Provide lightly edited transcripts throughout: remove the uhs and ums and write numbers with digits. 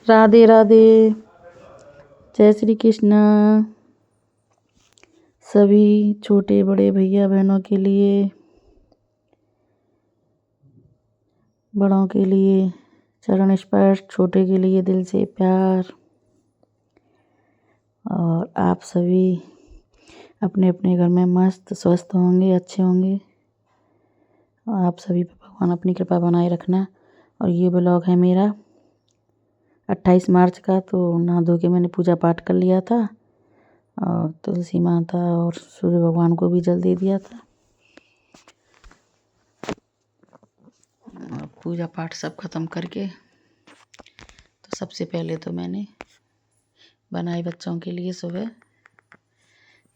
राधे राधे, जय श्री कृष्ण। सभी छोटे बड़े भैया बहनों के लिए, बड़ों के लिए चरण स्पर्श, छोटे के लिए दिल से प्यार। और आप सभी अपने अपने घर में मस्त स्वस्थ होंगे, अच्छे होंगे। आप सभी पे भगवान अपनी कृपा बनाए रखना। और ये ब्लॉग है मेरा 28 मार्च का। तो नहा धो के मैंने पूजा पाठ कर लिया था और तुलसी माता और सूर्य भगवान को भी जल दे दिया था। और पूजा पाठ सब ख़त्म करके तो सबसे पहले तो मैंने बनाए बच्चों के लिए सुबह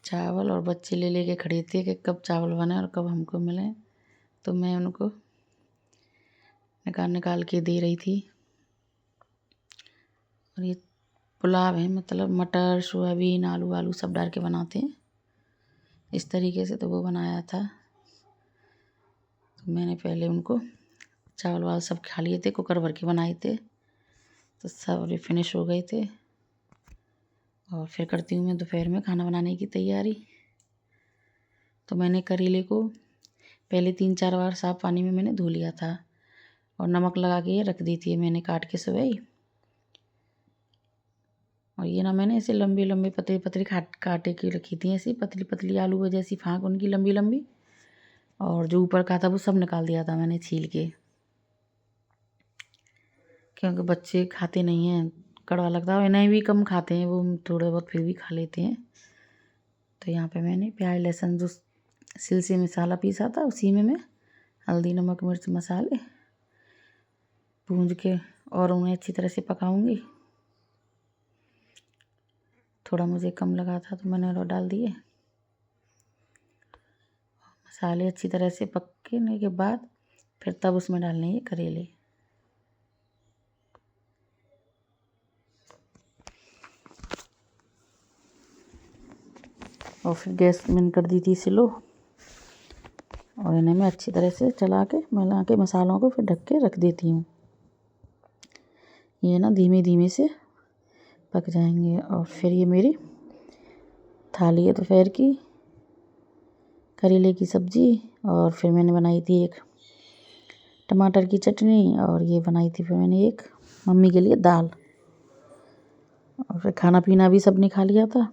चावल। और बच्चे ले लेके खड़े थे कि कब चावल बने और कब हमको मिले। तो मैं उनको निकाल के दे रही थी। और ये पुलाव है, मतलब मटर सोयाबीन आलू आलू सब डाल के बनाते हैं इस तरीके से। तो वो बनाया था। तो मैंने पहले उनको चावल वावल सब खा लिए थे, कुकर भर के बनाए थे। तो सब फिनिश हो गए थे। और फिर करती हूँ मैं दोपहर में खाना बनाने की तैयारी। तो मैंने करेले को पहले 3-4 बार साफ़ पानी में मैंने धो लिया था और नमक लगा के रख दी थी मैंने काट के सुबह ही। और ये ना मैंने ऐसे लंबी लंबी पतली पतली काटे की रखी थी, ऐसी पतली पतली आलू जैसी फाँक उनकी लंबी लंबी। और जो ऊपर का था वो सब निकाल दिया था मैंने छील के, क्योंकि बच्चे खाते नहीं हैं, कड़वा लगता है। इन्हें भी कम खाते हैं, वो थोड़े बहुत फिर भी खा लेते हैं। तो यहाँ पे मैंने प्याज लहसुन जो सिल से मसाला पीसा था उसी में मैं हल्दी नमक मिर्च मसाले भूंज के और उन्हें अच्छी तरह से पकाऊंगी। थोड़ा मुझे कम लगा था तो मैंने और डाल दिए। मसाले अच्छी तरह से पकने के बाद फिर तब उसमें डालने हैं करेले। और फिर गैस मैंने कर दी थी स्लो। और इन्हें मैं अच्छी तरह से चला के मिला के मसालों को फिर ढक के रख देती हूँ। ये ना धीमे धीमे से पक जाएंगे। और फिर ये मेरी थाली है दोपहर की करेले की सब्ज़ी। और फिर मैंने बनाई थी एक टमाटर की चटनी। और ये बनाई थी फिर मैंने एक मम्मी के लिए दाल। और फिर खाना पीना भी सबने खा लिया था।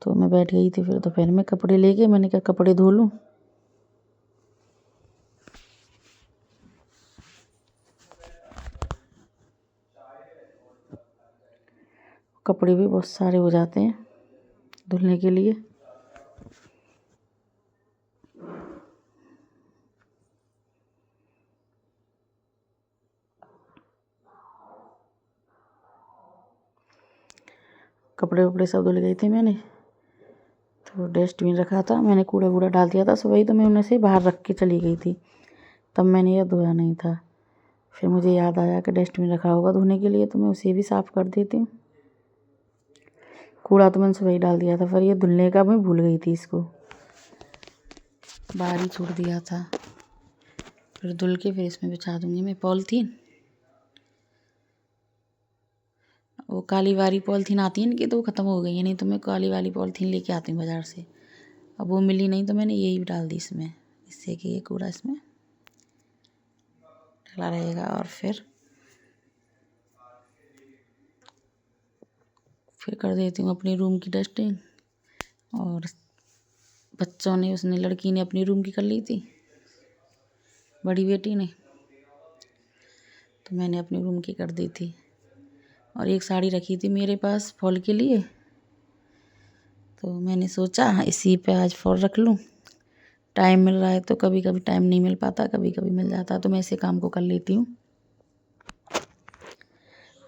तो मैं बैठ गई थी फिर दोपहर में कपड़े लेके। मैंने कहा कपड़े धो लूँ। कपड़े भी बहुत सारे हो जाते हैं धुलने के लिए। कपड़े वपड़े सब धुल गए थे मैंने। तो डस्टबिन रखा था, मैंने कूड़ा वूड़ा डाल दिया था सुबह ही। तो मैं उन्हें से बाहर रख के चली गई थी, तब मैंने यह धोया नहीं था। फिर मुझे याद आया कि डस्टबिन रखा होगा धोने के लिए, तो मैं उसे भी साफ़ कर देती हूँ। कूड़ा तो मैंने सुबह ही डाल दिया था, फिर ये धुलने का मैं भूल गई थी, इसको बाहर ही छोड़ दिया था। फिर धुल के फिर इसमें बिछा दूँगी मैं पॉलीथीन। वो काली वाली पॉलीथीन आती है इनकी, तो वो ख़त्म हो गई है। नहीं तो मैं काली वाली पॉलीथीन लेके आती हूँ बाज़ार से। अब वो मिली नहीं तो मैंने यही डाल दी इसमें, इससे कि ये कूड़ा इसमें डला रहेगा। और फिर कर देती हूँ अपनी रूम की डस्टिंग। और बच्चों ने उसने लड़की ने अपनी रूम की कर ली थी, बड़ी बेटी ने। तो मैंने अपनी रूम की कर दी थी। और एक साड़ी रखी थी मेरे पास फॉल के लिए, तो मैंने सोचा इसी पे आज फॉल रख लूँ। टाइम मिल रहा है तो कभी कभी टाइम नहीं मिल पाता, कभी कभी मिल जाता, तो मैं ऐसे काम को कर लेती हूँ।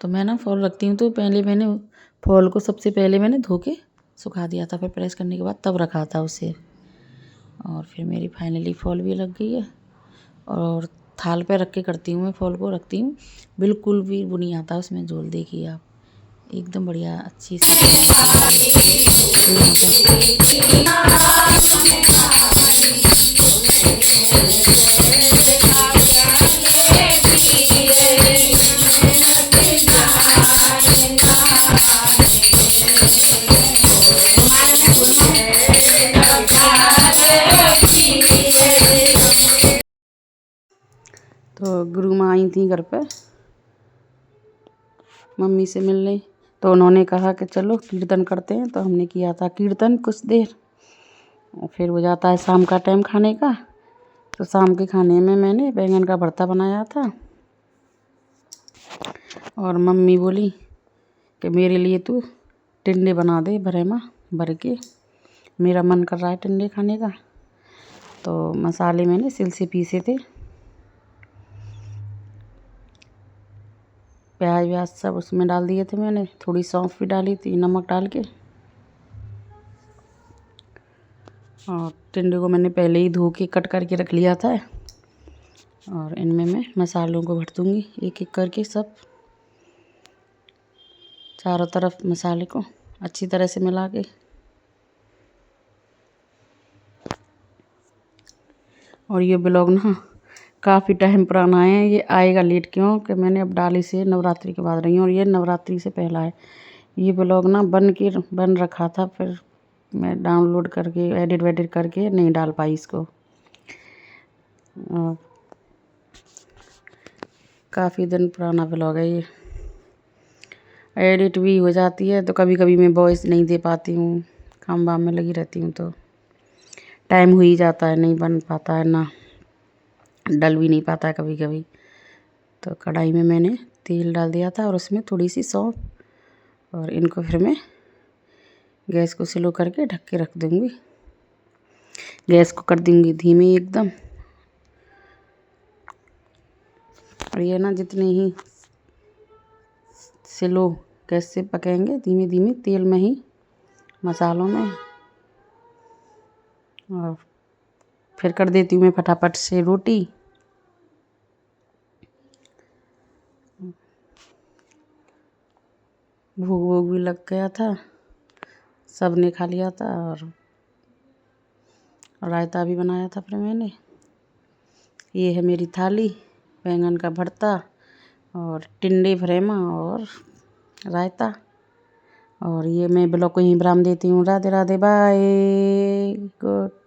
तो मैं ना फॉल रखती हूँ तो पहले मैंने फॉल को सबसे पहले मैंने धो के सुखा दिया था, फिर प्रेस करने के बाद तब रखा था उसे। और फिर मेरी फाइनली फॉल भी लग गई है। और थाल पे रख के करती हूँ मैं फॉल को, रखती हूँ। बिल्कुल भी वो नहीं आता उसमें झोल, देखिए आप एकदम बढ़िया अच्छी सी। तो गुरु माँ आई थी घर पे मम्मी से मिलने, तो उन्होंने कहा कि चलो कीर्तन करते हैं। तो हमने किया था कीर्तन कुछ देर, और फिर हो जाता है शाम का टाइम खाने का। तो शाम के खाने में मैंने बैंगन का भरता बनाया था, और मम्मी बोली कि मेरे लिए तू टिंडे बना दे भरेमा भर के, मेरा मन कर रहा है टिंडे खाने का। तो मसाले मैंने सिल से पीसे थे, प्याज व्याज सब उसमें डाल दिए थे मैंने, थोड़ी सौंफ भी डाली थी नमक डाल के। और टिंडे को मैंने पहले ही धो के कट करके रख लिया था। और इनमें मैं मसालों को भर दूँगी एक एक करके, सब चारों तरफ मसाले को अच्छी तरह से मिला के। और ये ब्लॉग ना काफ़ी टाइम पुराना है, ये आएगा लेट क्यों कि मैंने अब डाली से नवरात्रि के बाद रही हूँ, और ये नवरात्रि से पहला है। ये ब्लॉग ना बन रखा था, फिर मैं डाउनलोड करके एडिट वेडिट करके नहीं डाल पाई इसको। काफ़ी दिन पुराना ब्लॉग है ये, एडिट भी हो जाती है तो कभी कभी मैं वॉइस नहीं दे पाती हूँ, काम वाम में लगी रहती हूँ, तो टाइम हो ही जाता है, नहीं बन पाता है, ना डल भी नहीं पाता है कभी कभी। तो कढ़ाई में मैंने तेल डाल दिया था और उसमें थोड़ी सी सौंफ, और इनको फिर मैं गैस को स्लो करके ढक के रख दूँगी। गैस को कर दूँगी धीमी एकदम। और ये ना जितने ही स्लो गैस से पकेंगे, धीमे धीमे तेल में ही मसालों में। और फिर कर देती हूँ मैं फटाफट से रोटी। भूख वूख भी लग गया था, सब ने खा लिया था, और रायता भी बनाया था फिर मैंने। ये है मेरी थाली, बैंगन का भरता और टिंडे भरेमा और रायता। और ये मैं ब्लॉग को यहीं विराम देती हूँ। Radhe Radhe, bye, good.